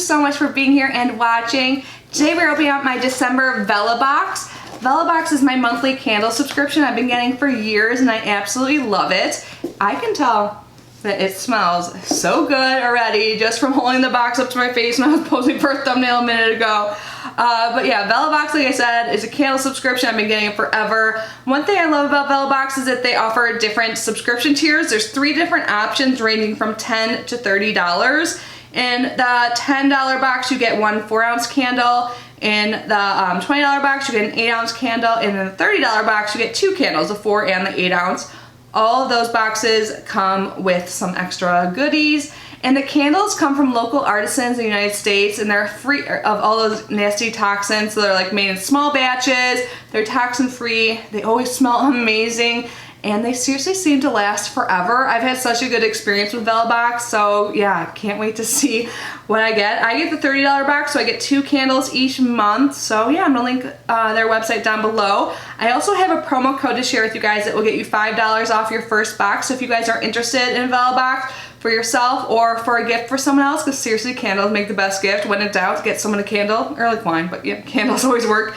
so much for being here and watching. Today we're opening up my December Vellabox. Vellabox is my monthly candle subscription I've been getting for years and I absolutely love it. I can tell that it smells so good already just from holding the box up to my face when I was posing for a thumbnail a minute ago. But yeah, Vellabox, like I said, is a candle subscription. I've been getting it forever. One thing I love about Vellabox is that they offer different subscription tiers. There's 3 different options ranging from $10 to $30. In the $10 box, you get one 4-ounce candle. In the $20 box, you get an 8-ounce candle. And in the $30 box, you get 2 candles, the 4 and the 8-ounce. All of those boxes come with some extra goodies. And the candles come from local artisans in the United States, and they're free of all those nasty toxins. So they're like made in small batches, they're toxin free, they always smell amazing, and they seriously seem to last forever. I've had such a good experience with Vellabox, so yeah, can't wait to see what I get. I get the $30 box, so I get 2 candles each month. So yeah, I'm gonna link their website down below. I also have a promo code to share with you guys that will get you $5 off your first box. So if you guys are interested in Vellabox for yourself or for a gift for someone else, because seriously, candles make the best gift. When in doubt, get someone a candle, or like wine, but yeah, candles always work.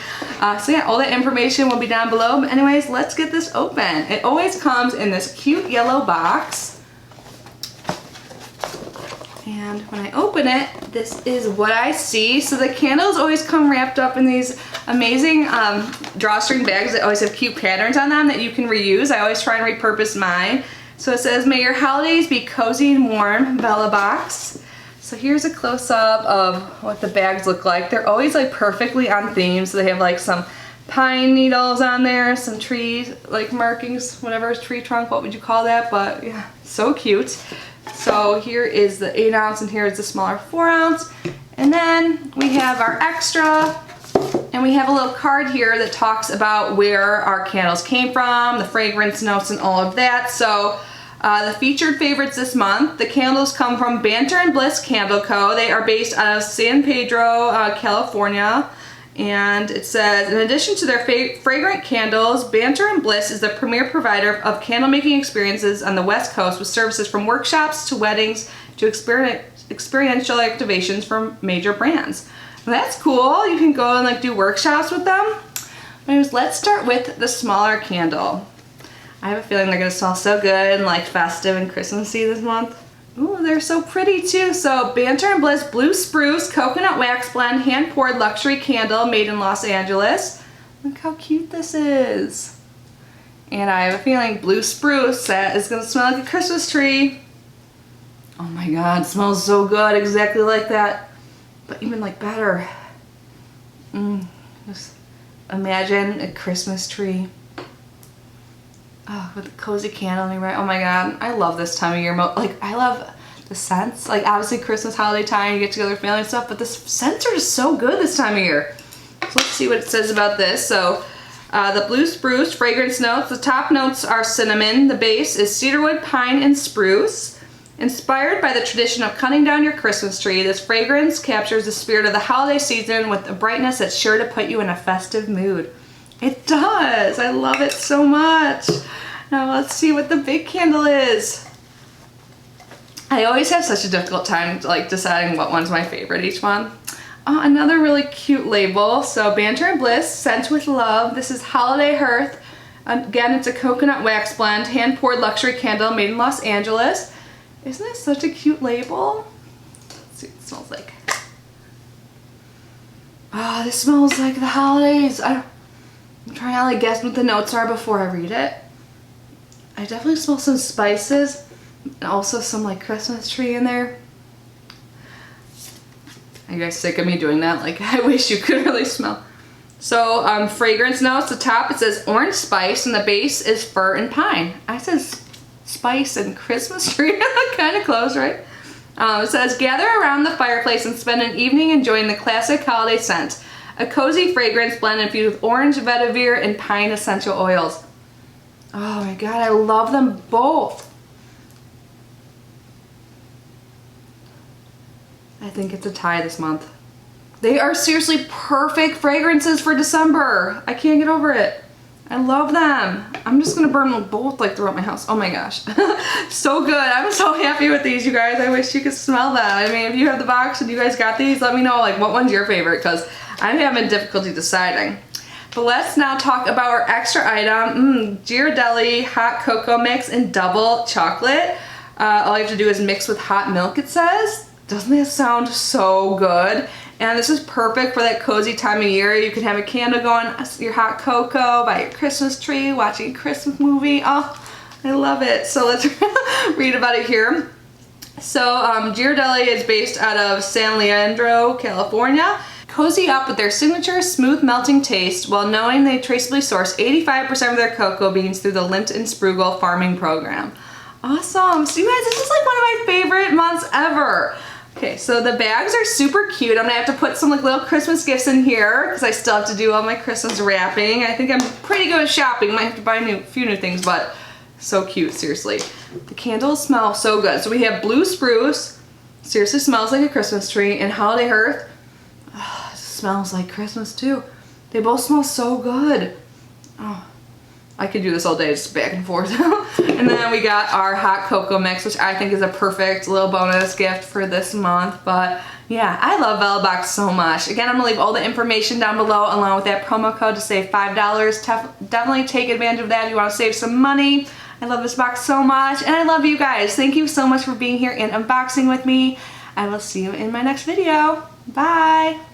So yeah, all that information will be down below. But anyways, let's get this open. It always comes in this cute yellow box. And when I open it, this is what I see. So the candles always come wrapped up in these amazing drawstring bags that always have cute patterns on them that you can reuse. I always try and repurpose mine. So it says, may your holidays be cozy and warm, Vellabox. So here's a close-up of what the bags look like. They're always like perfectly on theme. So they have like some pine needles on there, some trees, like markings, whatever, tree trunk, what would you call that? But yeah, so cute. So here is the 8-ounce and here is the smaller 4-ounce. And then we have our extra. And we have a little card here that talks about where our candles came from, the fragrance notes and all of that. So the featured favorites this month, the candles come from Banter and Bliss Candle Co. They are based out of San Pedro, California. And it says, in addition to their fragrant candles, Banter and Bliss is the premier provider of candle making experiences on the West Coast with services from workshops to weddings to experiential activations from major brands. That's cool. You can go and like do workshops with them. Anyways, let's start with the smaller candle. I have a feeling they're gonna smell so good and like festive and Christmassy this month. Ooh, they're so pretty too. So Banter and Bliss Blue Spruce Coconut Wax Blend Hand Poured Luxury Candle made in Los Angeles. Look how cute this is. And I have a feeling Blue Spruce that is gonna smell like a Christmas tree. Oh my God, it smells so good, exactly like that. But even like better. Just imagine a Christmas tree. Oh, with a cozy candle, right? Oh my God, I love this time of year. Like, I love the scents. Like, obviously Christmas holiday time, you get together with family and stuff, but the scents are just so good this time of year. So let's see what it says about this. So, the Blue Spruce fragrance notes. The top notes are cinnamon. The base is cedarwood, pine, and spruce. Inspired by the tradition of cutting down your Christmas tree, this fragrance captures the spirit of the holiday season with a brightness that's sure to put you in a festive mood. It does! I love it so much! Now let's see what the big candle is. I always have such a difficult time like deciding what one's my favorite each month. Oh, another really cute label. So Banter and Bliss, Scent with Love. This is Holiday Hearth. Again, it's a coconut wax blend, hand-poured luxury candle made in Los Angeles. Isn't this such a cute label? Let's see what it smells like. Oh, this smells like the holidays. I'm trying to like guess what the notes are before I read it. I definitely smell some spices and also some like Christmas tree in there. Are you guys sick of me doing that? Like, I wish you could really smell. So, fragrance notes. The top, it says orange spice and the base is fir and pine. I says spice and Christmas tree. Kind of close, right? It says, gather around the fireplace and spend an evening enjoying the classic holiday scent. A cozy fragrance blend infused with orange, vetiver, and pine essential oils. Oh my God, I love them both. I think it's a tie this month. They are seriously perfect fragrances for December. I can't get over it. I love them. I'm just gonna burn them both like throughout my house. Oh my gosh. So good. I'm so happy with these, you guys. I wish you could smell them. I mean, if you have the box and you guys got these, let me know like what one's your favorite, because I'm having difficulty deciding. But let's now talk about our extra item, Ghirardelli hot cocoa mix and double chocolate. All you have to do is mix with hot milk, it says. Doesn't that sound so good? And this is perfect for that cozy time of year. You can have a candle going, your hot cocoa by your Christmas tree, watching a Christmas movie. Oh, I love it. So let's read about it here. So Ghirardelli is based out of San Leandro, California. Cozy up with their signature smooth melting taste while knowing they traceably source 85% of their cocoa beans through the Lindt and Sprugel farming program. Awesome. So you guys, this is like one of my favorite months ever. Okay, so the bags are super cute. I'm gonna have to put some like little Christmas gifts in here because I still have to do all my Christmas wrapping. I think I'm pretty good at shopping. Might have to buy a few new things, but so cute, seriously. The candles smell so good. So we have blue spruce, seriously smells like a Christmas tree, and holiday hearth, oh, it smells like Christmas too. They both smell so good. Oh, I could do this all day, just back and forth. And then we got our hot cocoa mix, which I think is a perfect little bonus gift for this month. But yeah, I love Vellabox so much. Again, I'm gonna leave all the information down below along with that promo code to save $5. Definitely take advantage of that if you want to save some money. I love this box so much, and I love you guys. Thank you so much for being here and unboxing with me. I will see you in my next video. Bye.